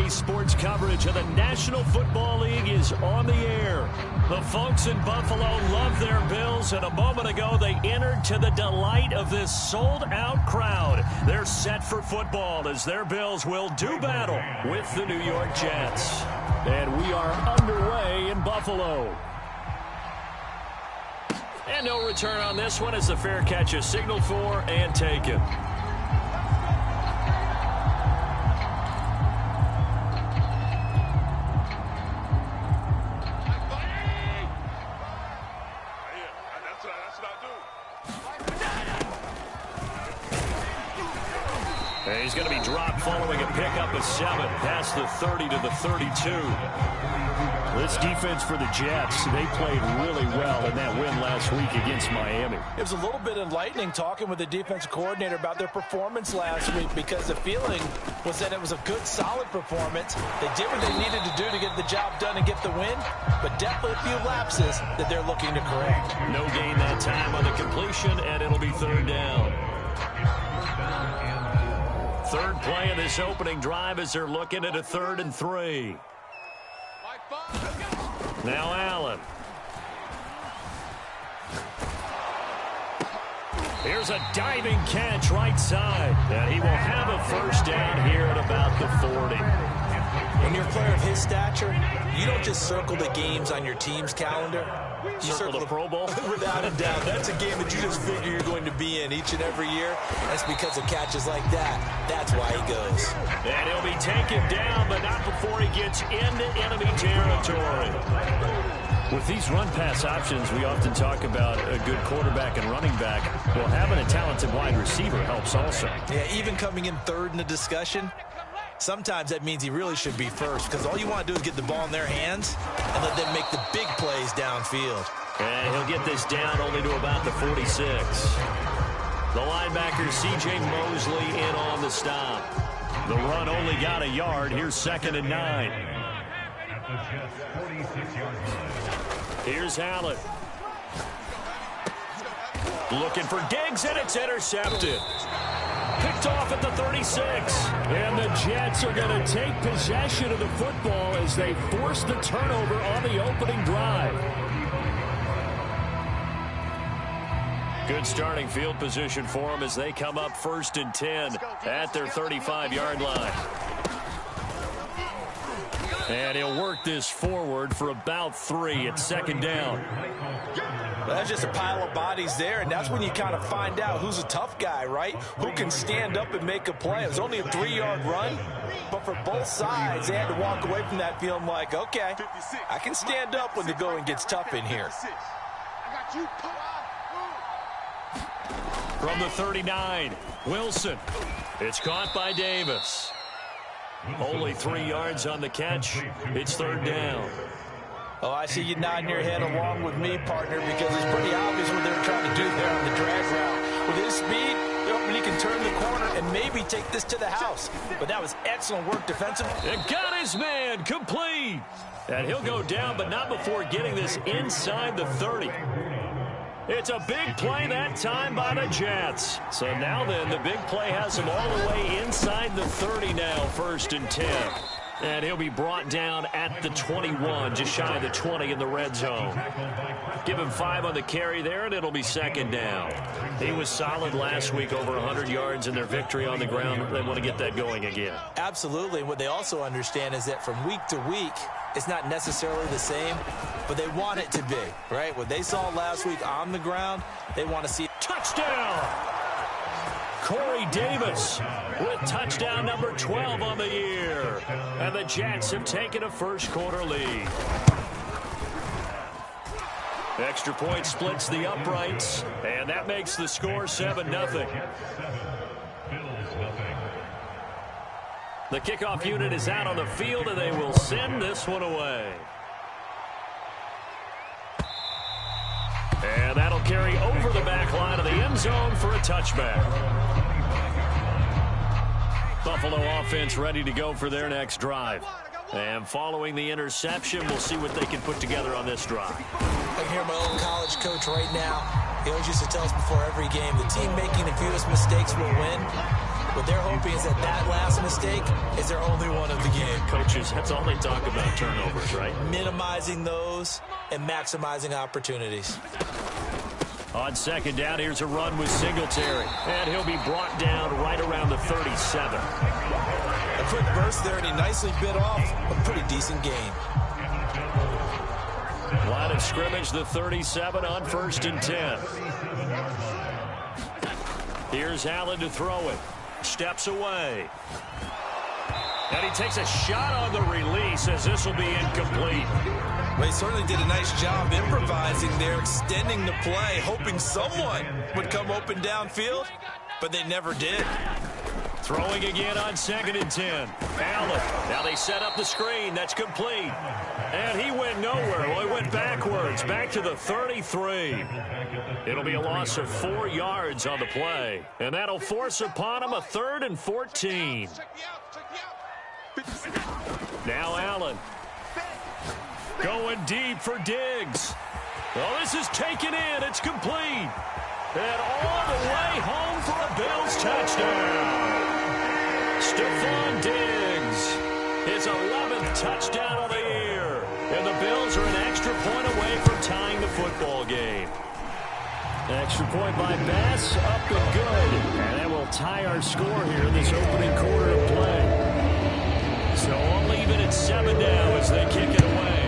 Sports coverage of the National Football League is on the air. The folks in Buffalo love their Bills, and a moment ago they entered to the delight of this sold-out crowd. They're set for football as their Bills will do battle with the New York Jets. And we are underway in Buffalo. And no return on this one as the fair catch is signaled for and taken. He's going to be dropped following a pickup of 7 past the 30 to the 32. This defense for the Jets, they played really well in that win last week against Miami. It was a little bit enlightening talking with the defensive coordinator about their performance last week because the feeling was that it was a good, solid performance. They did what they needed to do to get the job done and get the win, but definitely a few lapses that they're looking to correct. No gain that time on the completion, and it'll be third down. Third play of this opening drive as they're looking at a 3rd and 3. Now Allen. Here's a diving catch right side. And he will have a first down here at about the 40. When you're a player of his stature, you don't just circle the games on your team's calendar. You circle the Pro Bowl? Without a doubt. That's a game that you just figure you're going to be in each and every year. That's because of catches like that. That's why he goes. And he'll be taken down, but not before he gets into enemy territory. With these run-pass options, we often talk about a good quarterback and running back. Well, having a talented wide receiver helps also. Yeah, even coming in third in the discussion, sometimes that means he really should be first because all you want to do is get the ball in their hands and let them make the big plays downfield. And he'll get this down only to about the 46. The linebacker, C.J. Mosley, in on the stop. The run only got a yard. Here's 2nd and 9. Here's Allen. Looking for Diggs, and it's intercepted. Picked off at the 36. And the Jets are going to take possession of the football as they force the turnover on the opening drive. Good starting field position for them as they come up 1st and 10 at their 35-yard line. And he'll work this forward for about 3 at 2nd down. Well, that's just a pile of bodies there, and that's when you kind of find out who's a tough guy, right? Who can stand up and make a play. It was only a 3-yard run, but for both sides, they had to walk away from that feeling like, okay, I can stand up when the going gets tough in here. From the 39, Wilson. It's caught by Davis. Only 3 yards on the catch. It's 3rd down. Oh, I see you nodding your head along with me, partner, because it's pretty obvious what they're trying to do there on the drag route. With his speed, he can turn the corner and maybe take this to the house. But that was excellent work defensively. And got his man complete. And he'll go down, but not before getting this inside the 30. It's a big play that time by the Jets. So now then, the big play has him all the way inside the 30 now, 1st and 10. And he'll be brought down at the 21, just shy of the 20 in the red zone. Give him 5 on the carry there, and it'll be 2nd down. He was solid last week, over 100 yards in their victory on the ground. They want to get that going again. Absolutely. What they also understand is that from week to week, it's not necessarily the same, but they want it to be, right? What they saw last week on the ground, they want to see. Touchdown! Corey Davis with touchdown number 12 on the year. And the Jets have taken a 1st quarter lead. Extra point splits the uprights, and that makes the score 7-0. The kickoff unit is out on the field, and they will send this one away. And that'll carry over the back line of the end zone for a touchback. Buffalo offense ready to go for their next drive. And following the interception, we'll see what they can put together on this drive. I can hear my old college coach right now. He always used to tell us before every game, the team making the fewest mistakes will win. What they're hoping is that that last mistake is their only one of the game. Coaches, that's all they talk about, turnovers, right? Minimizing those and maximizing opportunities. On second down, here's a run with Singletary. And he'll be brought down right around the 37. A quick burst there, and he nicely bit off a pretty decent gain. Line of scrimmage, the 37 on 1st and 10. Here's Allen to throw it. Steps away. And he takes a shot on the release as this will be incomplete. Well, he certainly did a nice job improvising there, extending the play, hoping someone would come open downfield, but they never did. Throwing again on 2nd and 10. Allen. Now they set up the screen. That's complete. And he went nowhere. Well, he went backwards, back to the 33. It'll be a loss of 4 yards on the play. And that'll force upon him a 3rd and 14. Now Allen. Going deep for Diggs. Well, this is taken in. It's complete. And all the way home for a Bills touchdown. Stephon Diggs, his 11th touchdown of the year. And the Bills are an extra point away from tying the football game. Extra point by Bass, up and good. And that will tie our score here in this opening quarter of play. So all even at 7 now as they kick it away.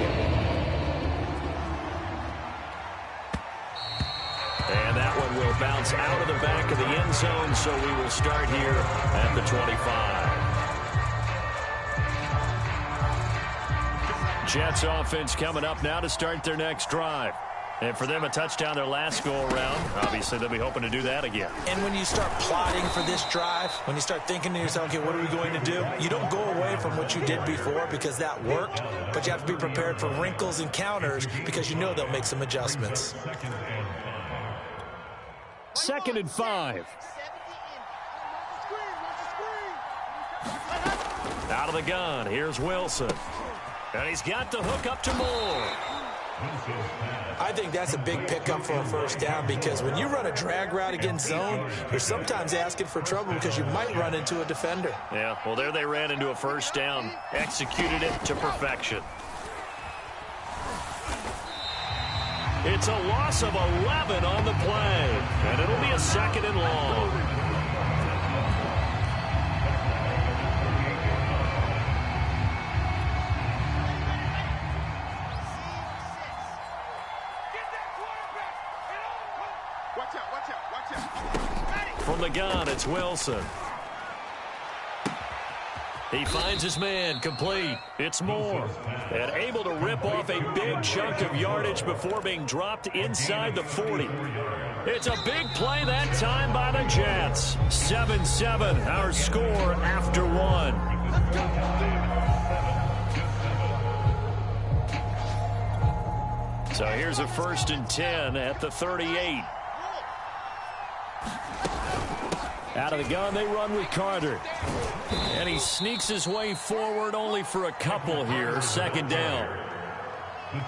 And that one will bounce out of the back of the end zone, so we will start here at the 25. Jets offense coming up now to start their next drive. And for them, a touchdown their last go-around. Obviously, they'll be hoping to do that again. And when you start plotting for this drive, when you start thinking to yourself, okay, what are we going to do? You don't go away from what you did before because that worked, but you have to be prepared for wrinkles and counters because you know they'll make some adjustments. 2nd and 5. Out of the gun, here's Wilson. And he's got the hook up to Moore. I think that's a big pickup for a first down because when you run a drag route against zone, you're sometimes asking for trouble because you might run into a defender. Yeah, well, there they ran into a first down, executed it to perfection. It's a loss of 11 on the play, and it'll be a 2nd and long. From the gun, it's Wilson. He finds his man, complete. It's Moore. And able to rip off a big chunk of yardage before being dropped inside the 40. It's a big play that time by the Jets. 7-7, our score after 1. So here's a 1st and 10 at the 38. Out of the gun, they run with Carter. And he sneaks his way forward only for a couple here. 2nd down.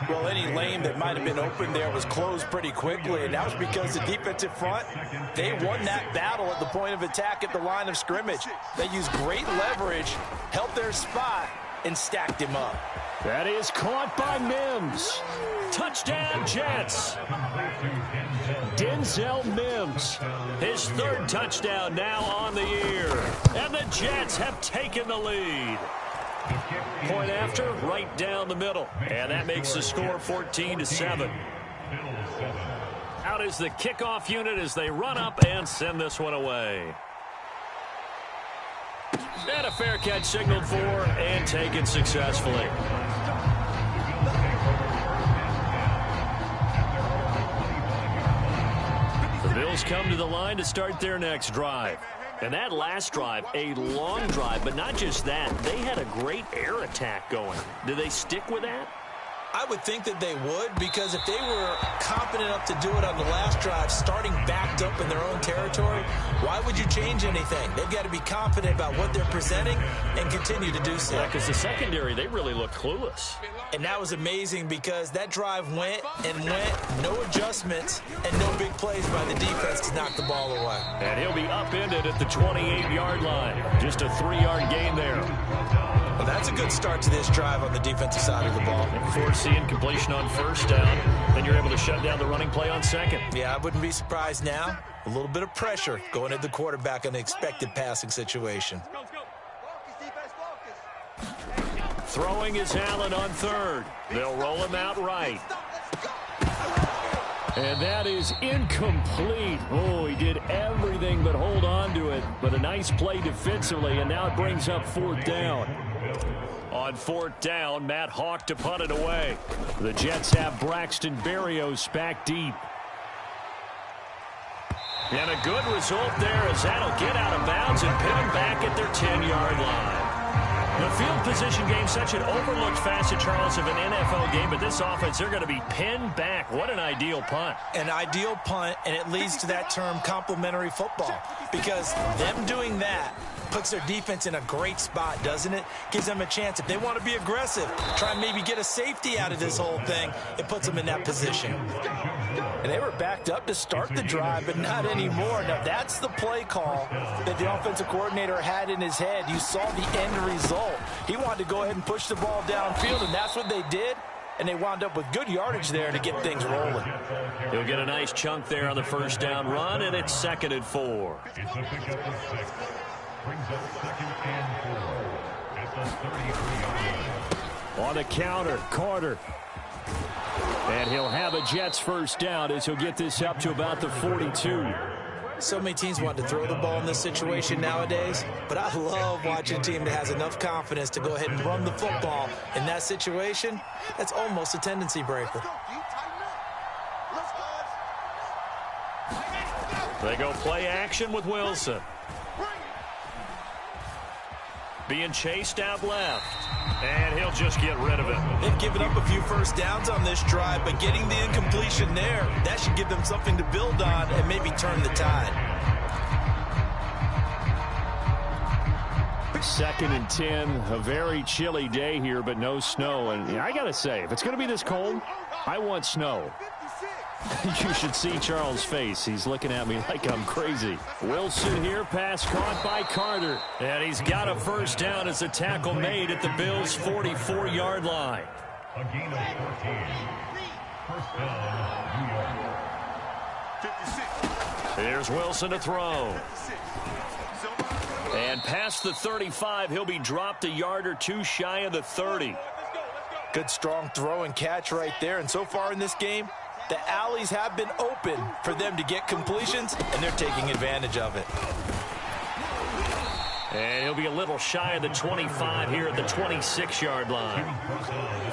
Well, any lane that might have been open there was closed pretty quickly, and that was because the defensive front, they won that battle at the point of attack at the line of scrimmage. They used great leverage, held their spot, and stacked him up. That is caught by Mims. Touchdown, Jets. Denzel Mims, his 3rd touchdown now on the year. And the Jets have taken the lead. Point after, right down the middle. And that makes the score 14-7. Out is the kickoff unit as they run up and send this one away. And a fair catch signaled for and taken successfully. The Bills come to the line to start their next drive. And that last drive, a long drive, but not just that. They had a great air attack going. Do they stick with that? I would think that they would, because if they were confident enough to do it on the last drive, starting backed up in their own territory, why would you change anything? They've got to be confident about what they're presenting and continue to do so. Yeah, because the secondary, they really look clueless. And that was amazing because that drive went and went, no adjustments, and no big plays by the defense to knock the ball away. And he'll be upended at the 28-yard line. Just a 3-yard gain there. Well, that's a good start to this drive on the defensive side of the ball. Forcing completion on first down. Then you're able to shut down the running play on second. Yeah, I wouldn't be surprised now. A little bit of pressure going at the quarterback in an expected passing situation. Throwing is Allen on third. They'll roll him out right. And that is incomplete. Oh, he did everything but hold on to it. But a nice play defensively, and now it brings up fourth down. On fourth down, Matt Hawk to punt it away. The Jets have Braxton Berrios back deep. And a good result there as that'll get out of bounds and pin them back at their 10-yard line. The field position game, such an overlooked facet, Charles, of an NFL game, but this offense, they're going to be pinned back. What an ideal punt. An ideal punt, and it leads to that term complementary football, because them doing that puts their defense in a great spot, doesn't it? Gives them a chance. If they want to be aggressive, try and maybe get a safety out of this whole thing, it puts them in that position. And they were backed up to start the drive, but not anymore. Now, that's the play call that the offensive coordinator had in his head. You saw the end result. He wanted to go ahead and push the ball downfield, and that's what they did. And they wound up with good yardage there to get things rolling. He'll get a nice chunk there on the first down run, and it's 2nd and 4. On the counter, Carter. And he'll have a Jets first down as he'll get this up to about the 42. So many teams want to throw the ball in this situation nowadays, but I love watching a team that has enough confidence to go ahead and run the football. In that situation, that's almost a tendency breaker. They go play action with Wilson. Being chased out left. And he'll just get rid of it. They've given up a few first downs on this drive, but getting the incompletion there, that should give them something to build on and maybe turn the tide. 2nd and 10, a very chilly day here, but no snow. And I got to say, if it's going to be this cold, I want snow. You should see Charles' face. He's looking at me like I'm crazy. Wilson here, pass caught by Carter. And he's got a first down as the tackle made at the Bills' 44-yard line. A gain of 14. First down, New York. 56. Here's Wilson to throw. And past the 35, he'll be dropped a yard or two shy of the 30. Good strong throw and catch right there. And so far in this game, the alleys have been open for them to get completions, and they're taking advantage of it. And he'll be a little shy of the 25 here at the 26-yard line.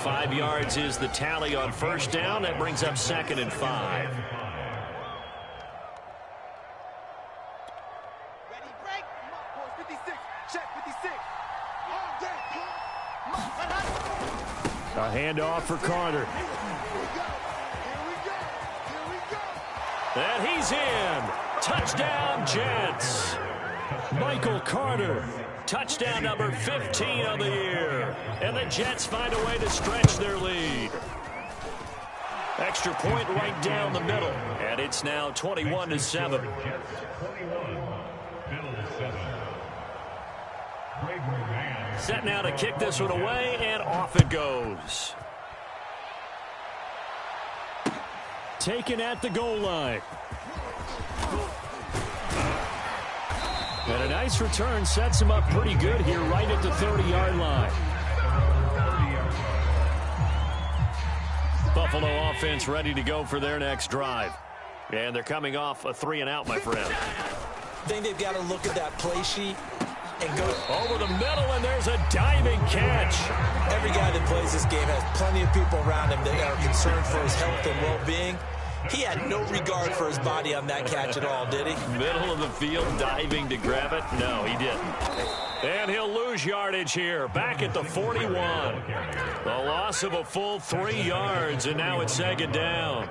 5 yards is the tally on first down. That brings up 2nd and 5. A handoff for Carter. And he's in. Touchdown, Jets. Michael Carter. Touchdown number 15 of the year. And the Jets find a way to stretch their lead. Extra point right down the middle. And it's now 21-7. Set now to kick this one away, and off it goes. Taken at the goal line. And a nice return sets him up pretty good here right at the 30-yard line. Buffalo offense ready to go for their next drive. And they're coming off a 3-and-out, my friend. I think they've got to look at that play sheet and go over the middle, and there's a diving catch. Every guy that plays this game has plenty of people around him that are concerned for his health and well-being. He had no regard for his body on that catch at all, did he? Middle of the field, diving to grab it? No, he didn't. And he'll lose yardage here, back at the 41. The loss of a full 3 yards, and now it's 2nd down.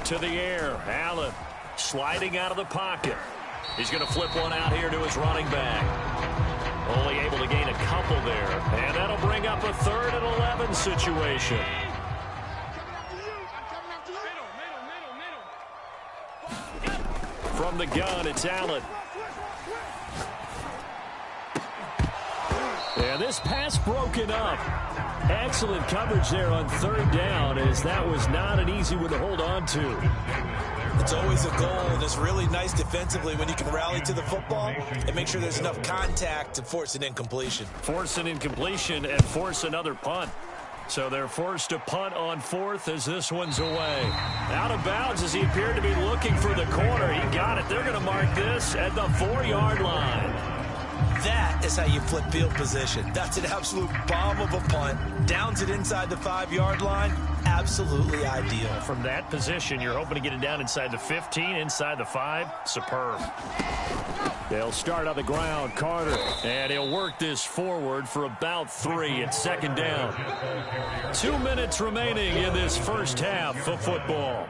To the air, Allen sliding out of the pocket. He's going to flip one out here to his running back. Only able to gain a couple there, and that'll bring up a 3rd and 11 situation. From the gun, it's Allen. And this pass broken up. Excellent coverage there on 3rd down, as that was not an easy one to hold on to. It's always a goal, and it's really nice defensively when you can rally to the football and make sure there's enough contact to force an incompletion. Force an incompletion and force another punt. So they're forced to punt on 4th as this one's away. Out of bounds as he appeared to be looking for the corner. He got it. They're going to mark this at the 4-yard line. That is how you flip field position. That's an absolute bomb of a punt. Downs it inside the 5-yard line. Absolutely ideal. From that position, you're hoping to get it down inside the 15, inside the 5. Superb. They'll start on the ground. Carter. And he'll work this forward for about 3 at 2nd down. 2 minutes remaining in this first half of football.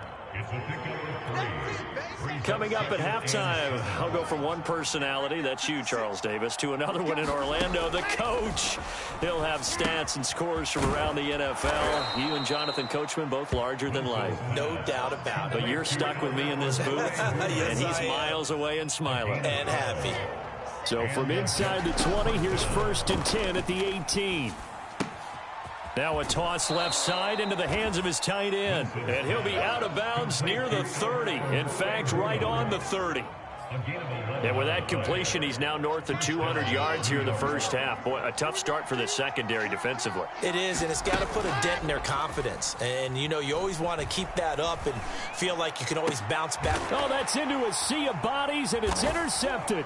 Coming up at halftime, I'll go from one personality, that's you, Charles Davis, to another one in Orlando, the coach. He'll have stats and scores from around the NFL. You and Jonathan Coachman, both larger than life. No doubt about it. But you're stuck with me in this booth, Yes, and he's miles away and smiling. And happy. So from inside the 20, here's 1st and 10 at the 18. Now a toss left side into the hands of his tight end. And he'll be out of bounds near the 30. In fact, right on the 30. And with that completion, he's now north of 200 yards here in the first half. Boy, a tough start for the secondary defensively. It is, and it's got to put a dent in their confidence. And, you know, you always want to keep that up and feel like you can always bounce back. Oh, that's into a sea of bodies, and it's intercepted.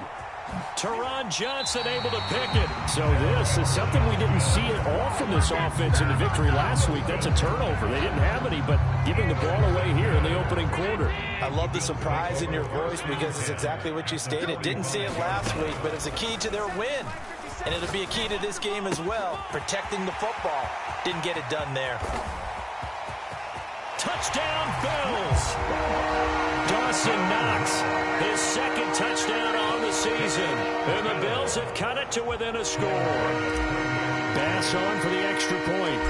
Teron Johnson able to pick it. So this is something we didn't see at all from this offense in the victory last week. That's a turnover. They didn't have any, but giving the ball away here in the opening quarter. I love the surprise in your voice because it's exactly what you stated. Didn't see it last week, but it's a key to their win. And it'll be a key to this game as well, protecting the football. Didn't get it done there. Touchdown, Bills. Dawson Knox, his 2nd touchdown on the season. And the Bills have cut it to within a score. Bass on for the extra point.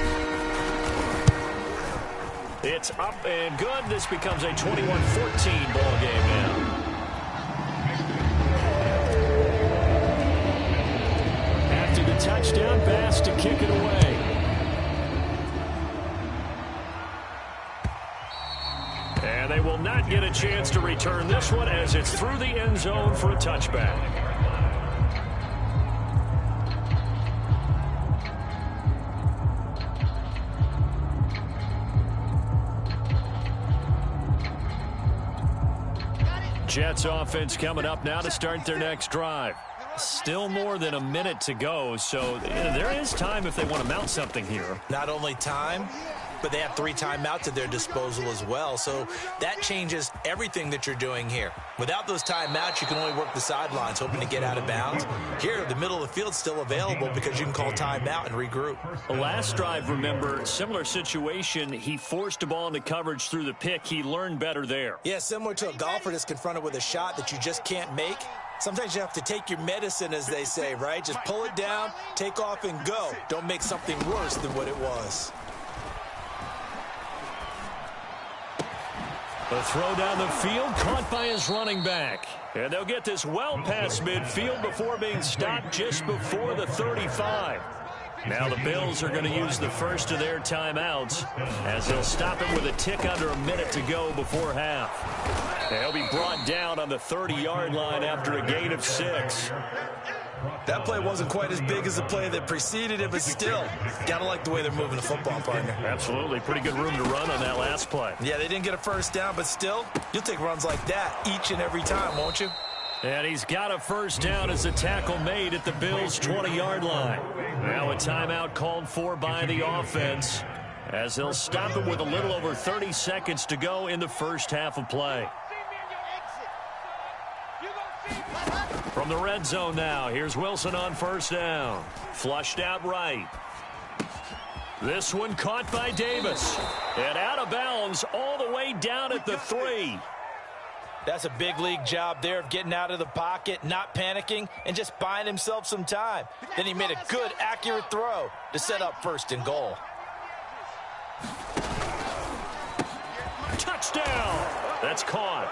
It's up and good. This becomes a 21-14 ball game now. After the touchdown, Bass to kick it away. And they will not get a chance to return this one as it's through the end zone for a touchback. Jets offense coming up now to start their next drive. Still more than a minute to go, so there is time if they want to mount something here. Not only time, but they have 3 timeouts at their disposal as well. So that changes everything that you're doing here. Without those timeouts, you can only work the sidelines, hoping to get out of bounds. Here, the middle of the field's still available because you can call timeout and regroup. The last drive, remember, similar situation. He forced a ball into coverage through the pick. He learned better there. Yeah, similar to a golfer that's confronted with a shot that you just can't make. Sometimes you have to take your medicine, as they say, right? Just pull it down, take off, and go. Don't make something worse than what it was. The throw down the field, caught by his running back. And they'll get this well past midfield before being stopped just before the 35. Now the Bills are going to use the first of their timeouts as they'll stop it with a tick under a minute to go before half. They'll be brought down on the 30-yard line after a gain of 6. That play wasn't quite as big as the play that preceded it, but still, gotta like the way they're moving the football, partner. Absolutely. Pretty good room to run on that last play. Yeah, they didn't get a first down, but still, you'll take runs like that each and every time, won't you? And he's got a first down as the tackle made at the Bills' 20-yard line. Now a timeout called for by the offense. as they'll stop him with a little over 30 seconds to go in the first half of play. From the red zone now, here's Wilson on first down. Flushed out right. This one caught by Davis. And out of bounds all the way down at the 3. That's a big league job there of getting out of the pocket, not panicking, and just buying himself some time. Then he made a good, accurate throw to set up first and goal. Touchdown! That's caught.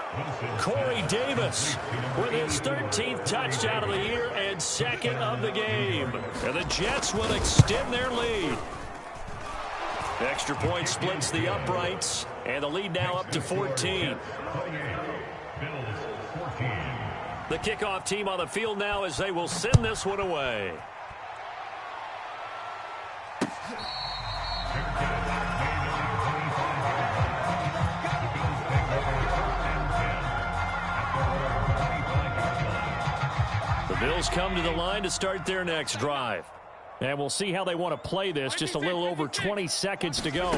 Corey Davis with his 13th touchdown of the year and second of the game. And the Jets will extend their lead. The extra point splits the uprights, and the lead now up to 14. The kickoff team on the field now as they will send this one away. The Bills come to the line to start their next drive. And we'll see how they want to play this. Just a little over 20 seconds to go.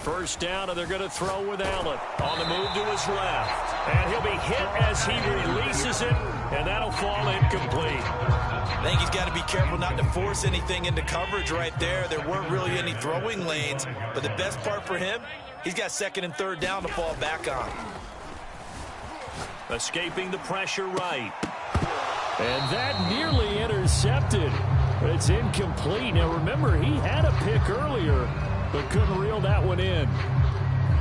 First down, and they're going to throw with Allen. On the move to his left. And he'll be hit as he releases it, and that'll fall incomplete. I think he's got to be careful not to force anything into coverage right there. There weren't really any throwing lanes, but the best part for him, he's got second and third down to fall back on. Escaping the pressure right. And that nearly intercepted. It's incomplete. Now remember, he had a pick earlier, but couldn't reel that one in.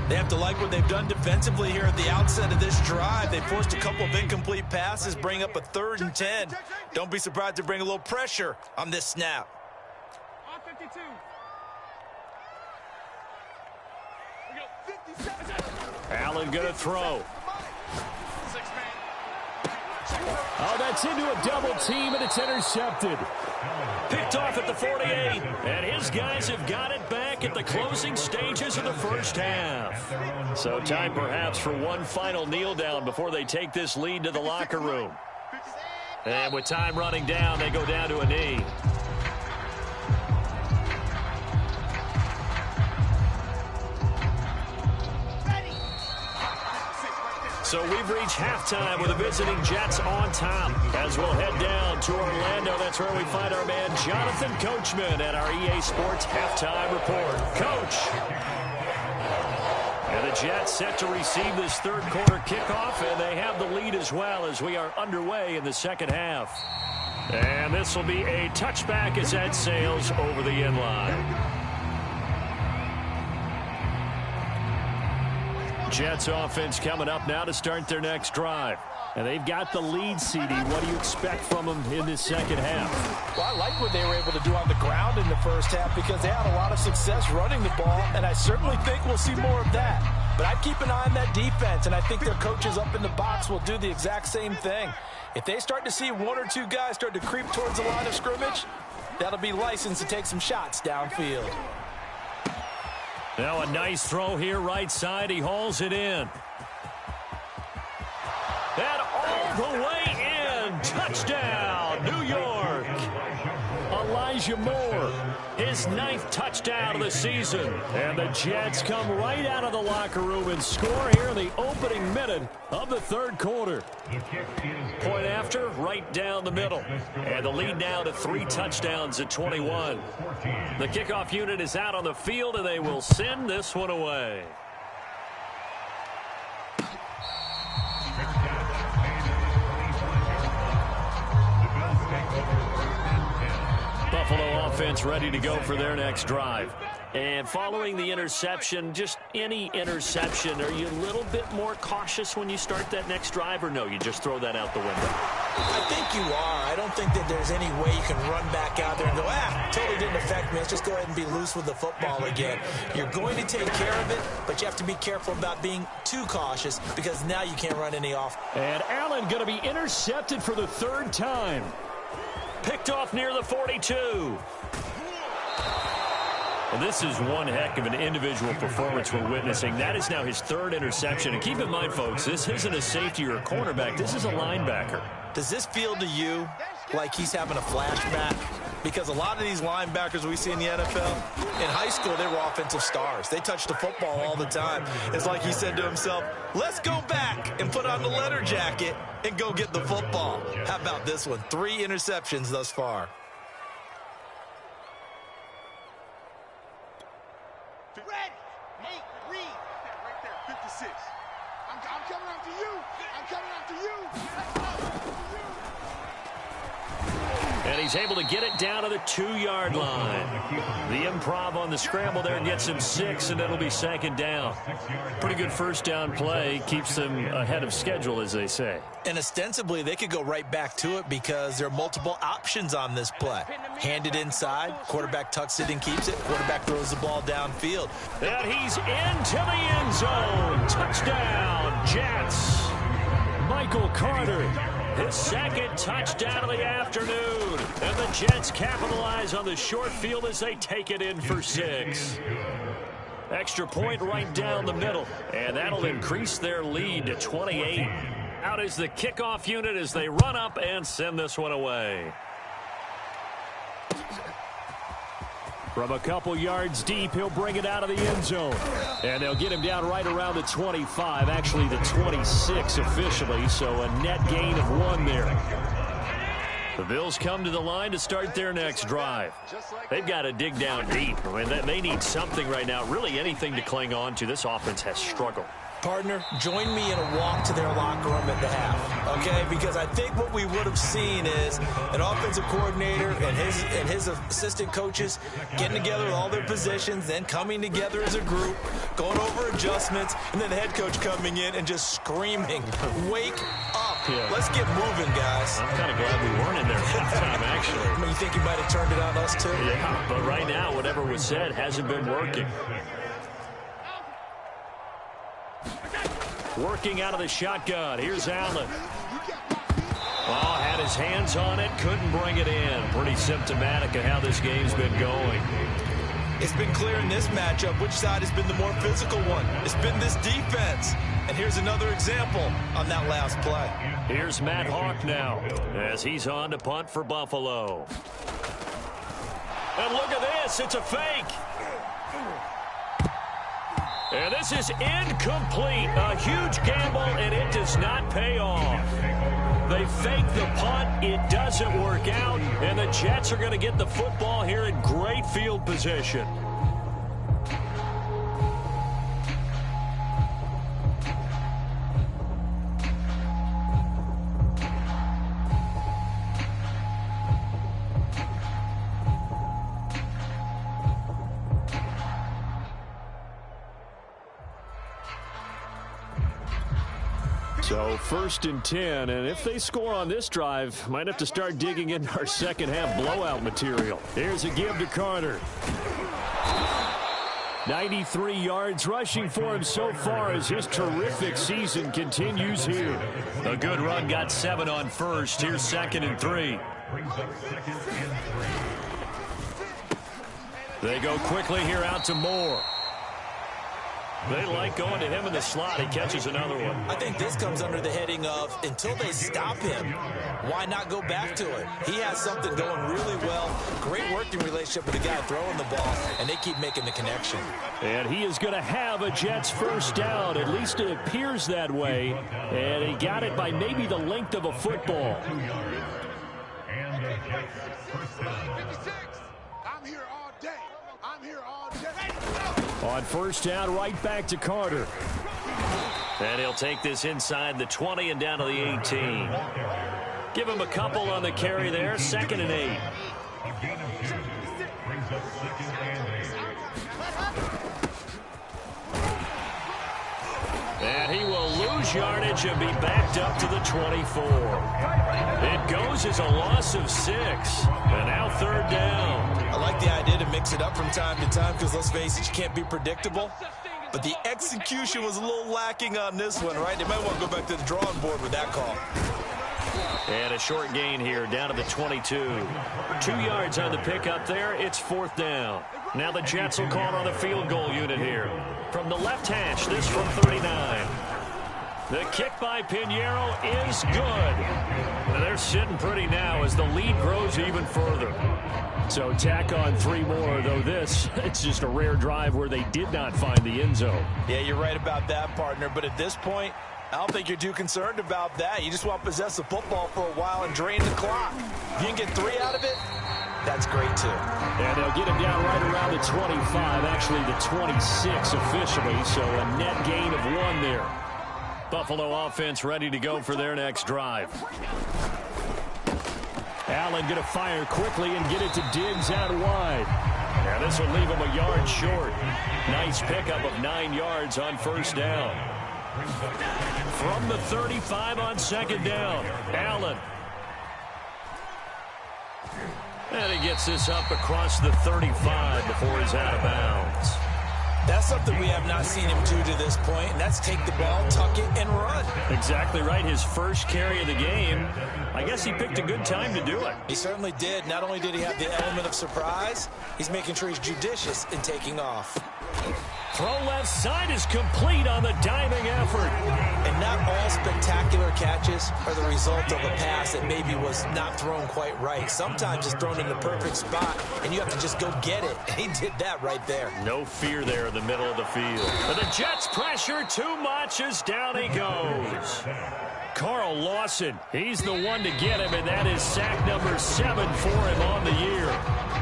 They have to like what they've done defensively here at the outset of this drive. They forced a couple of incomplete passes, bring up a 3rd and 10. Don't be surprised to bring a little pressure on this snap. On 52. Allen going to throw. Oh, that's into a double team, and it's intercepted. Picked off at the 48, and his guys have got it back at the closing stages of the first half. So time perhaps for one final kneel down before they take this lead to the locker room. And with time running down, they go down to a knee. So we've reached halftime with the visiting Jets on top. As we'll head down to Orlando, that's where we find our man Jonathan Coachman at our EA Sports Halftime Report. Coach. And the Jets set to receive this third quarter kickoff, and they have the lead as well as we are underway in the second half. And this will be a touchback as Ed sails over the end line. Jets offense coming up now to start their next drive. And they've got the lead, CD. What do you expect from them in this second half? Well, I like what they were able to do on the ground in the first half because they had a lot of success running the ball, and I certainly think we'll see more of that. But I'd keep an eye on that defense, and I think their coaches up in the box will do the exact same thing. If they start to see one or two guys start to creep towards the line of scrimmage, that'll be licensed to take some shots downfield. Now a nice throw here right side. He hauls it in. And all the way in. Touchdown, New York. Elijah Moore, his 9th touchdown of the season. And the Jets come right out of the locker room and score here in the opening minute of the third quarter. Point after, right down the middle. And the lead now to 3 touchdowns at 21. The kickoff unit is out on the field, and they will send this one away. Buffalo offense ready to go for their next drive. And following the interception, just any interception, are you a little bit more cautious when you start that next drive, or no, you just throw that out the window? I think you are. I don't think that there's any way you can run back out there and go, totally didn't affect me. Let's just go ahead and be loose with the football again. You're going to take care of it, but you have to be careful about being too cautious because now you can't run any off. And Allen going to be intercepted for the 3rd time. Picked off near the 42. Well, this is one heck of an individual performance we're witnessing. That is now his 3rd interception. And keep in mind, folks, this isn't a safety or a cornerback. This is a linebacker. Does this feel to you like he's having a flashback? Because a lot of these linebackers we see in the NFL, in high school, they were offensive stars. They touched the football all the time. It's like he said to himself, let's go back and put on the leather jacket and go get the football. How about this one? 3 interceptions thus far. Ready. 8, read. Right there, 56. I'm coming after you. I'm coming after you. Let's go. And he's able to get it down to the 2-yard line. The improv on the scramble there gets him 6, and it'll be 2nd down. Pretty good first down play. Keeps them ahead of schedule, as they say. And ostensibly, they could go right back to it because there are multiple options on this play. Hand it inside, quarterback tucks it and keeps it, quarterback throws the ball downfield. And he's into the end zone. Touchdown, Jets. Michael Carter, his 2nd touchdown of the afternoon. And the Jets capitalize on the short field as they take it in for 6. Extra point right down the middle. And that'll increase their lead to 28. Out is the kickoff unit as they run up and send this one away. From a couple yards deep, he'll bring it out of the end zone. And they'll get him down right around the 25, actually the 26 officially, so a net gain of 1 there. The Bills come to the line to start their next drive. They've got to dig down deep. I mean, they need something right now, really anything to cling on to. This offense has struggled. Partner, join me in a walk to their locker room at the half, okay? Because I think what we would have seen is an offensive coordinator and his assistant coaches getting together with all their positions, then coming together as a group, going over adjustments, and then the head coach coming in and just screaming, wake up. Yeah. Let's get moving, guys. I'm kind of glad we weren't in there halftime, actually. I mean, you think you might have turned it on us, too? Yeah, but right now, whatever was said hasn't been working. Working out of the shotgun. Here's Allen. Oh, had his hands on it. Couldn't bring it in. Pretty symptomatic of how this game's been going. It's been clear in this matchup which side has been the more physical one. It's been this defense. And here's another example on that last play. Here's Matt Hawk now as he's on to punt for Buffalo. And look at this. It's a fake. And this is incomplete. A huge gamble, and it does not pay off. They fake the punt. It doesn't work out, and the Jets are going to get the football here in great field position. So 1st and 10, and if they score on this drive, might have to start digging into our second half blowout material. Here's a give to Carter. 93 yards rushing for him so far as his terrific season continues here. A good run, got 7 on first. Here's 2nd and 3. They go quickly here out to Moore. They like going to him in the slot. He catches another one. I think this comes under the heading of until they stop him, why not go back to it? He has something going really well. Great working relationship with the guy throwing the ball, and they keep making the connection. And he is going to have a Jets first down. At least it appears that way. And he got it by maybe the length of a football. And the Jets first down. 56. I'm here all day. I'm here all day. On first down, right back to Carter. And he'll take this inside the 20 and down to the 18. Give him a couple on the carry there. 2nd and 8. Again, brings up 2nd and 8. And he will lose yardage and be backed up to the 24. It goes as a loss of 6. And now 3rd down. I like the idea to mix it up from time to time because, let's face it, you can't be predictable. But the execution was a little lacking on this one, right? They might want to go back to the drawing board with that call. And a short gain here down to the 22. 2 yards on the pickup there. It's 4th down. Now the Jets will call on the field goal unit here. From the left hash, this from 39. The kick by Pinheiro is good. And they're sitting pretty now as the lead grows even further. So tack on 3 more, though this, it's just a rare drive where they did not find the end zone. Yeah, you're right about that, partner. But at this point, I don't think you're too concerned about that. You just want to possess the football for a while and drain the clock. If you can get 3 out of it, that's great, too. And they'll get him down right around the 25, actually the 26 officially, so a net gain of 1 there. Buffalo offense ready to go for their next drive. Allen going to fire quickly and get it to Diggs out wide. Now this will leave him a yard short. Nice pickup of 9 yards on first down. From the 35 on second down, Allen. And he gets this up across the 35 before he's out of bounds. That's something we have not seen him do to this point, and that's take the ball, tuck it, and run. Exactly right. His first carry of the game. I guess he picked a good time to do it. He certainly did. Not only did he have the element of surprise, he's making sure he's judicious in taking off. Throw left side is complete on the diving effort. And not all spectacular catches are the result of a pass that maybe was not thrown quite right. Sometimes it's thrown in the perfect spot, and you have to just go get it. And he did that right there. No fear there in the middle of the field. But the Jets pressure too much as down he goes. Carl Lawson, he's the one to get him, and that is sack number 7 for him on the year.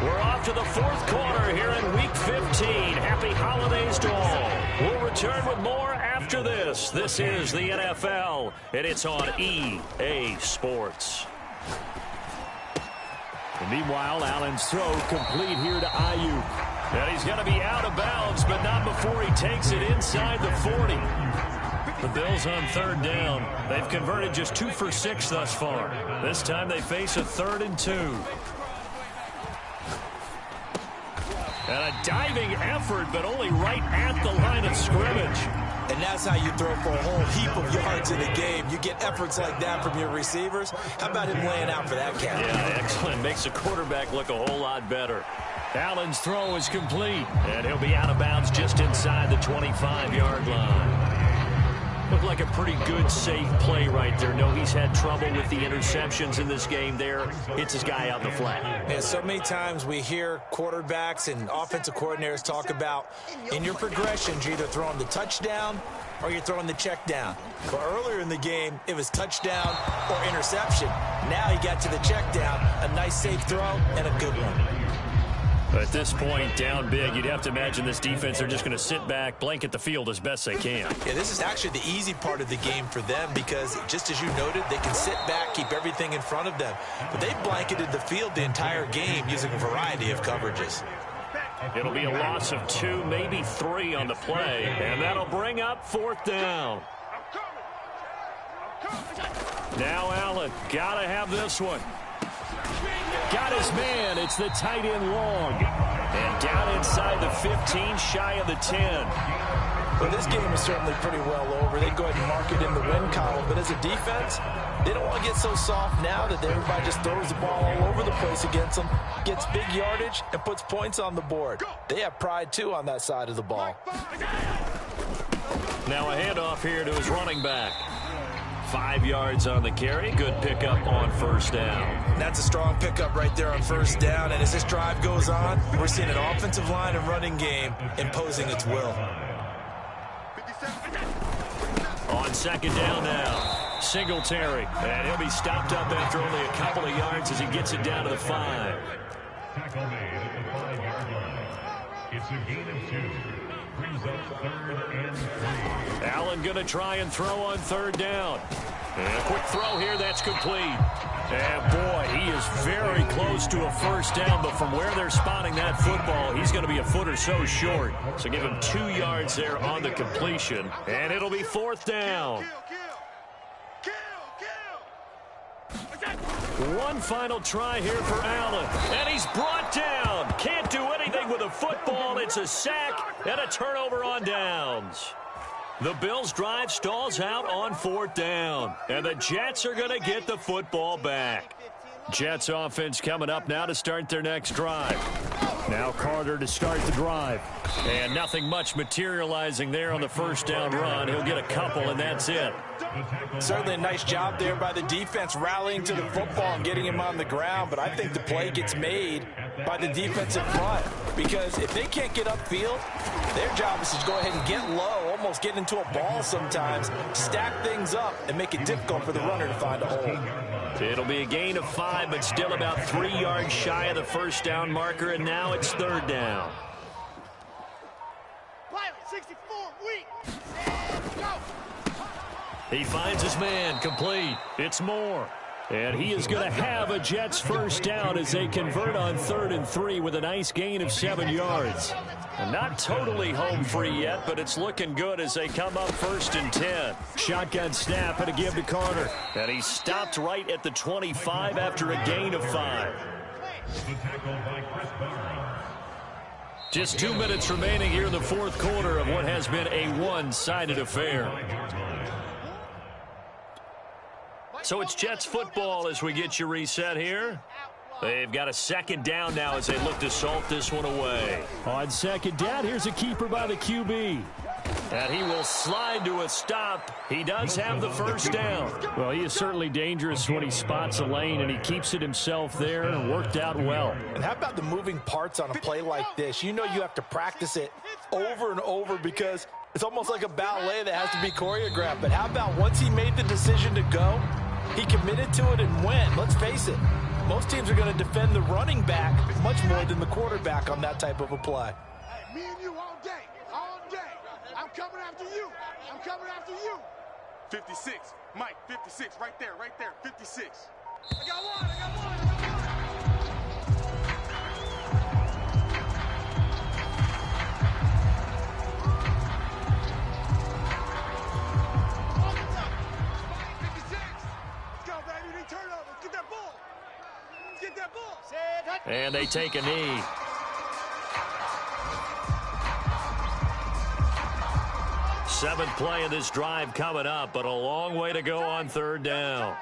We're off to the 4th quarter here in Week 15. Happy holidays to all. We'll return with more after this. This is the NFL, and it's on EA Sports. And meanwhile, Allen's throw complete here to Ayuk. And he's going to be out of bounds, but not before he takes it inside the 40. The Bills on 3rd down. They've converted just 2 for 6 thus far. This time they face a 3rd and 2. And a diving effort, but only right at the line of scrimmage. And that's how you throw for a whole heap of yards in a game. You get efforts like that from your receivers. How about him laying out for that catch? Yeah, excellent. Makes the quarterback look a whole lot better. Allen's throw is complete, and he'll be out of bounds just inside the 25-yard line. Looked like a pretty good, safe play right there. No, he's had trouble with the interceptions in this game there. Hits his guy out in the flat. Yeah, so many times we hear quarterbacks and offensive coordinators talk about in your progressions, you're either throwing the touchdown or you're throwing the check down. But earlier in the game, it was touchdown or interception. Now he got to the check down, a nice safe throw, and a good one. At this point, down big, you'd have to imagine this defense are just going to sit back, blanket the field as best they can. Yeah, this is actually the easy part of the game for them because, just as you noted, they can sit back, keep everything in front of them. But they've blanketed the field the entire game using a variety of coverages. It'll be a loss of 2, maybe 3 on the play, and that'll bring up 4th down. Now Allen, got to have this one. Got his man. It's the tight end long. And down inside the 15, shy of the 10. Well, this game is certainly pretty well over. They go ahead and mark it in the win column. But as a defense, they don't want to get so soft now that everybody just throws the ball all over the place against them, gets big yardage, and puts points on the board. They have pride, too, on that side of the ball. Now a handoff here to his running back. 5 yards on the carry. Good pickup on first down. That's a strong pickup right there on first down. And as this drive goes on, we're seeing an offensive line and running game imposing its will. On second down now, Singletary. And he'll be stopped up after only a couple of yards as he gets it down to the 5. Tackle made at the 5-yard line. It's a gain of 2. Brings up 3rd and 3. Allen going to try and throw on 3rd down. And a quick throw here, that's complete. And boy, he is very close to a first down, but from where they're spotting that football, he's going to be a foot or so short. So give him 2 yards there on the completion, and it'll be 4th down. One final try here for Allen, and he's brought down. Can't do anything with a football. It's a sack and a turnover on downs. The Bills' drive stalls out on 4th down, and the Jets are going to get the football back. Jets offense coming up now to start their next drive. Now Carter to start the drive. And nothing much materializing there on the first down run. He'll get a couple, and that's it. Certainly a nice job there by the defense rallying to the football and getting him on the ground, but I think the play gets made by the defensive front, because if they can't get upfield, their job is to go ahead and get low, almost get into a ball sometimes, stack things up, and make it difficult for the runner to find a hole. It'll be a gain of 5, but still about 3 yards shy of the first down marker, and now it's third down. Pilot 64, weak. And go. He finds his man, complete. It's Moore. And he is going to have a Jets first down as they convert on 3rd and 3 with a nice gain of 7 yards. And not totally home free yet, but it's looking good as they come up 1st and 10. Shotgun snap and a give to Carter. And he stopped right at the 25 after a gain of 5. Just 2 minutes remaining here in the 4th quarter of what has been a one-sided affair. So it's Jets football as we get you reset here. They've got a 2nd down now as they look to salt this one away. On 2nd down, here's a keeper by the QB. And he will slide to a stop. He does have the first down. Well, he is certainly dangerous when he spots a lane, and he keeps it himself there and worked out well. And how about the moving parts on a play like this? You know you have to practice it over and over because it's almost like a ballet that has to be choreographed. But how about once he made the decision to go, he committed to it and went. Let's face it, most teams are going to defend the running back much more than the quarterback on that type of a play. Hey, me and you all day, all day. I'm coming after you. I'm coming after you. 56, Mike, 56, right there, 56. I got one, I got one, I got one. And they take a knee. Seventh play of this drive coming up, but a long way to go on 3rd down.